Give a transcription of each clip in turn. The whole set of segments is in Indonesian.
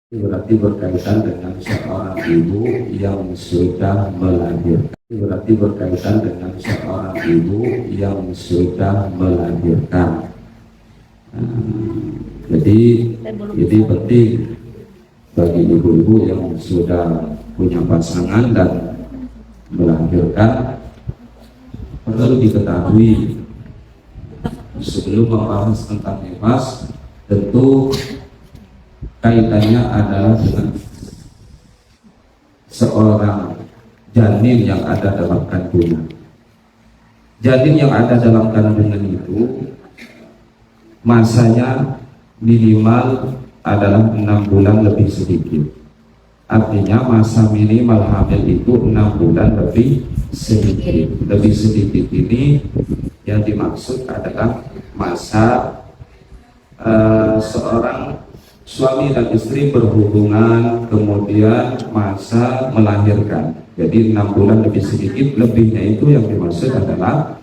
Berarti berkaitan dengan seorang ibu yang sudah melahirkan. Berarti berkaitan dengan seorang ibu yang sudah melahirkan. Jadi ini penting bagi ibu-ibu yang sudah punya pasangan dan melahirkan. Perlu diketahui sebelum membahas tentang nifas, tentu kaitannya adalah dengan seorang janin yang ada dalam kandungan. Janin yang ada dalam kandungan itu masanya minimal adalah 6 bulan lebih sedikit. Artinya masa minimal hamil itu 6 bulan lebih sedikit. Lebih sedikit ini yang dimaksud adalah masa seorang suami dan istri berhubungan, kemudian masa melahirkan. Jadi 6 bulan lebih sedikit, lebihnya itu yang dimaksud adalah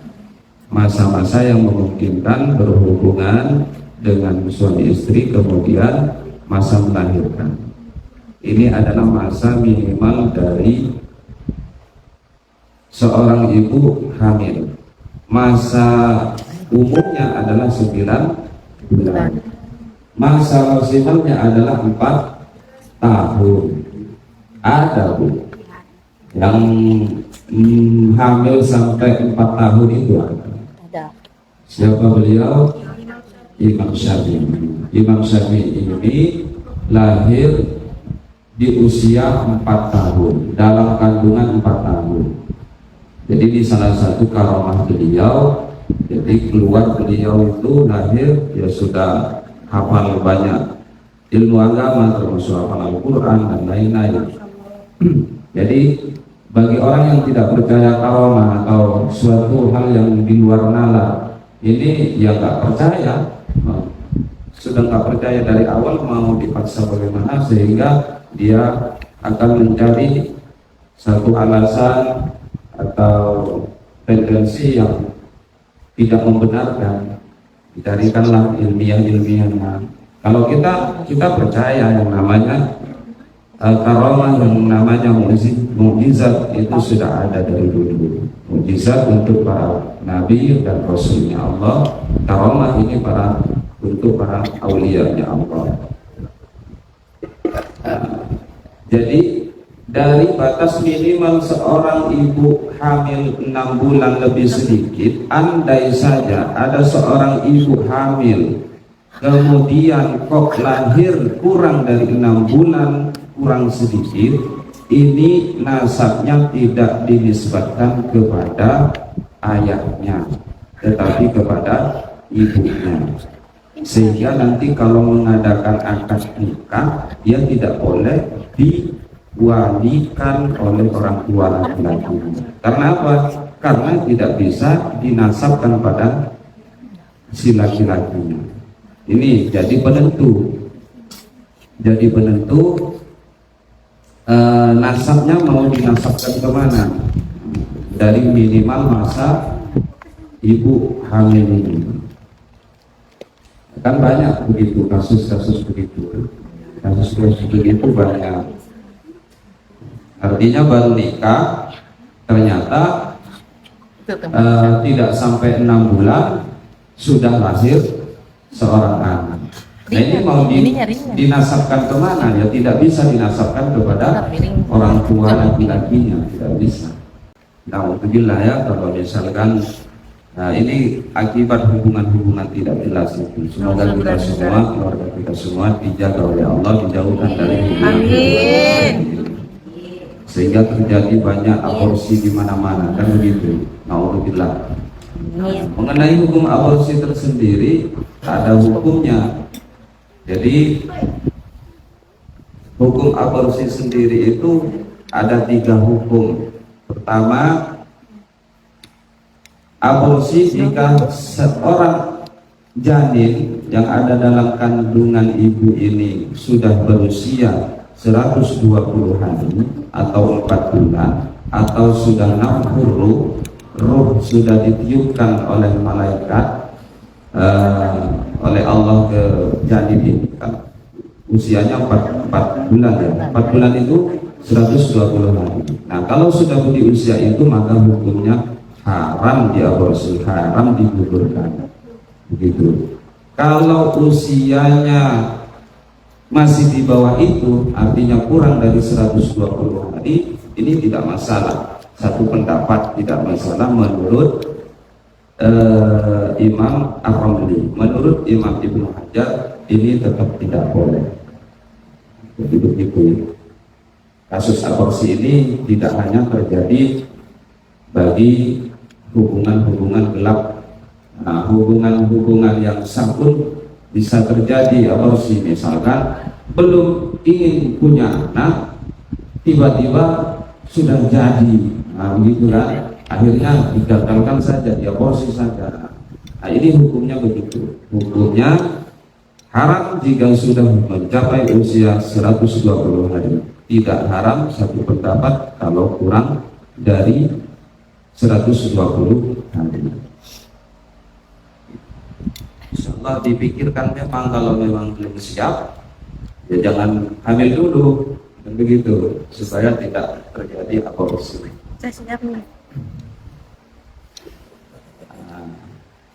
masa-masa yang memungkinkan berhubungan dengan suami istri, kemudian masa melahirkan. Ini adalah masa minimal dari seorang ibu hamil. Masa umumnya adalah 9 bulan. Masa maksimalnya adalah 4 tahun. Ada Bu yang hamil sampai 4 tahun itu ada. Siapa beliau? Imam Syafi'i. Imam Syafi'i ini lahir di usia 4 tahun, dalam kandungan 4 tahun. Jadi ini salah satu karamah beliau. Jadi keluar beliau itu lahir ya sudah hafal banyak ilmu agama, termasuk hafal Al-Quran dan lain-lain. Jadi bagi orang yang tidak percaya karamah atau suatu hal yang di luar nalar, ini ya nggak percaya, sudah nggak percaya dari awal, mau dipaksa bagaimana, sehingga dia akan mencari satu alasan atau tendensi yang tidak membenarkan. Dicarikanlah ilmiah-ilmiahnya. Kalau kita percaya yang namanya karamah, yang namanya mukjizat itu sudah ada dari dulu. Mukjizat untuk para nabi dan rasulnya Allah, karamah ini untuk para aulianya Allah. Jadi dari batas minimal seorang ibu hamil 6 bulan lebih sedikit, andai saja ada seorang ibu hamil kemudian kok lahir kurang dari 6 bulan, kurang sedikit, ini nasabnya tidak dinisbatkan kepada ayahnya, tetapi kepada ibunya. Sehingga nanti kalau mengadakan akad nikah, dia tidak boleh diwalikan oleh orang tua laki-laki. Karena apa? Karena tidak bisa dinasabkan pada si laki-lakinya. Ini jadi penentu. Jadi penentu nasabnya mau dinasabkan kemana? Dari minimal masa ibu hamil ini. Kan banyak begitu kasus-kasus begitu. Kasus-kasus begitu banyak. Artinya baru nikah ternyata tidak sampai 6 bulan sudah lahir seorang anak. Nah ini mau dinasabkan kemana? Ya tidak bisa dinasabkan kepada orang tua laki-lakinya, tidak bisa. Nah alhamdulillah ya, kalau misalkan ini akibat hubungan-hubungan tidak jelas itu. Semoga kita semua, keluarga kita semua dijaga oleh Allah, dijauhkan dari hubungan-hubungan sehingga terjadi banyak aborsi di mana-mana, kan begitu. Nauzubillah. Mengenai hukum aborsi tersendiri ada hukumnya. Jadi hukum aborsi sendiri itu ada 3 hukum. Pertama, aborsi jika seorang janin yang ada dalam kandungan ibu ini sudah berusia 120 hari atau 4 bulan, atau sudah nafkhur ruh sudah ditiupkan oleh malaikat oleh Allah ke janin ini, kan usianya 4 bulan ya. 4 bulan itu 120 hari. Nah, kalau sudah di usia itu maka hukumnya haram diaborsi, haram digugurkan. Begitu. Kalau usianya masih di bawah itu, artinya kurang dari 120 hari, ini tidak masalah. Satu pendapat tidak masalah menurut Imam Ar-Ramli. Menurut Imam Ibnu Hajar ini tetap tidak boleh. Jadi begitu. Kasus aborsi ini tidak hanya terjadi bagi hubungan-hubungan gelap. Nah, hubungan-hubungan yang sah pun bisa terjadi aborsi. Misalkan belum ingin punya anak, tiba-tiba sudah jadi. Nah, begitu kan? Akhirnya digagalkan saja, diaborsi saja. Nah, ini hukumnya begitu. Hukumnya haram jika sudah mencapai usia 120 hari. Tidak haram satu pendapat kalau kurang dari 120 hari. Insyaallah dipikirkan memang, kalau memang belum siap ya jangan hamil dulu, dan begitu supaya tidak terjadi aborsi. Saya siap nih.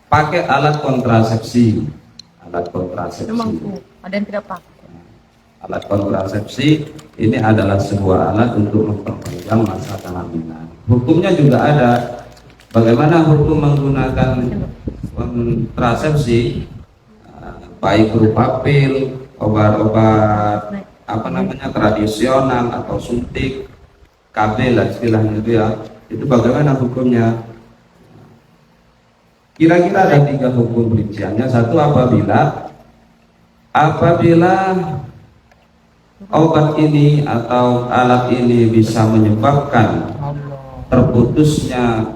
Pakai alat kontrasepsi. Alat kontrasepsi. Memang ada yang tidak pakai. Alat kontrasepsi ini adalah sebuah alat untuk memperpanjang masa kehamilan. Hukumnya juga ada. Bagaimana hukum menggunakan kontrasepsi, baik berupa pil, obat-obat tradisional atau suntik, KB lah istilahnya itu ya. Itu bagaimana hukumnya? Kira-kira ada 3 hukum rinciannya. Satu, apabila obat ini atau alat ini bisa menyebabkan terputusnya,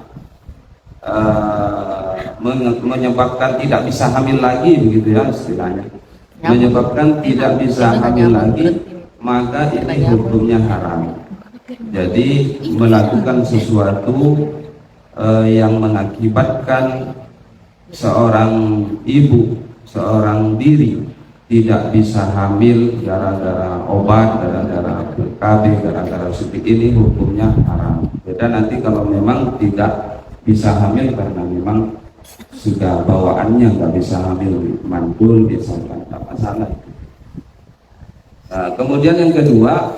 menyebabkan tidak bisa hamil lagi, begitu ya istilahnya, menyebabkan tidak bisa hamil lagi, maka ini hukumnya haram. Jadi melakukan sesuatu yang mengakibatkan seorang ibu, seorang diri tidak bisa hamil gara-gara obat, gara-gara KB, gara-gara suntik, ini hukumnya haram. Beda nanti kalau memang tidak bisa hamil karena memang sudah bawaannya nggak bisa hamil, mandul misalkan, tak masalah. Nah, kemudian yang kedua,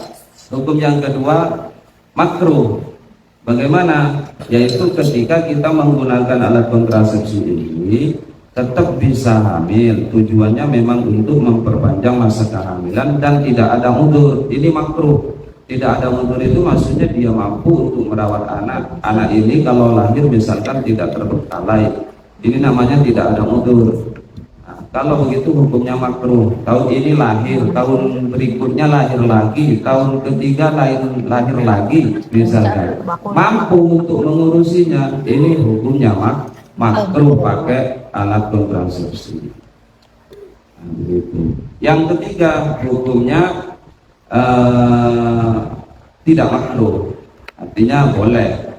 hukum yang kedua makruh. Bagaimana? Yaitu ketika kita menggunakan alat kontrasepsi ini tetap bisa hamil, tujuannya memang untuk memperpanjang masa kehamilan dan tidak ada udzur. Ini makruh. Tidak ada udzur itu maksudnya dia mampu untuk merawat anak. Anak ini kalau lahir misalkan tidak terbengkalai, ini namanya tidak ada udzur. Nah, kalau begitu hukumnya makruh. Tahun ini lahir, tahun berikutnya lahir lagi, tahun ketiga lahir lagi misalkan, mampu untuk mengurusinya, ini hukumnya makruh pakai alat kontrasepsi. Nah, begitu. Yang ketiga, hukumnya tidak makruh, artinya boleh,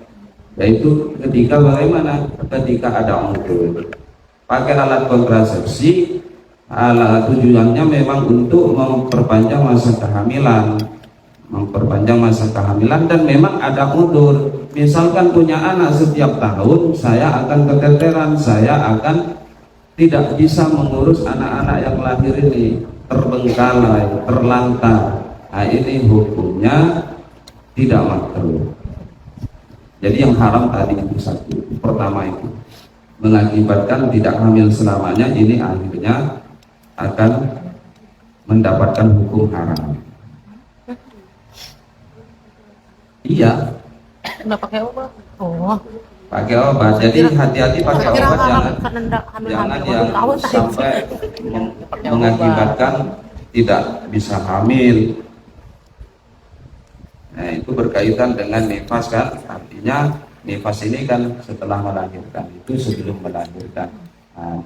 yaitu ketika bagaimana? Ketika ada udzur. Pakai alat kontrasepsi, tujuannya memang untuk memperpanjang masa kehamilan, dan memang ada udzur. Misalkan punya anak setiap tahun, saya akan keteteran, saya akan tidak bisa mengurus anak-anak yang lahir ini, terbengkalai, terlantar. Nah, ini hukumnya tidak makruh. Jadi yang haram tadi itu satu, pertama itu mengakibatkan tidak hamil selamanya, ini akhirnya akan mendapatkan hukum haram. Iya. Nggak pakai obat. Oh. Pakai obat. Jadi hati-hati pakai obat, jangan yang sampai mengakibatkan tidak bisa hamil. Nah, itu berkaitan dengan nifas kan, artinya nifas ini kan setelah melahirkan, itu sebelum melahirkan. Nah,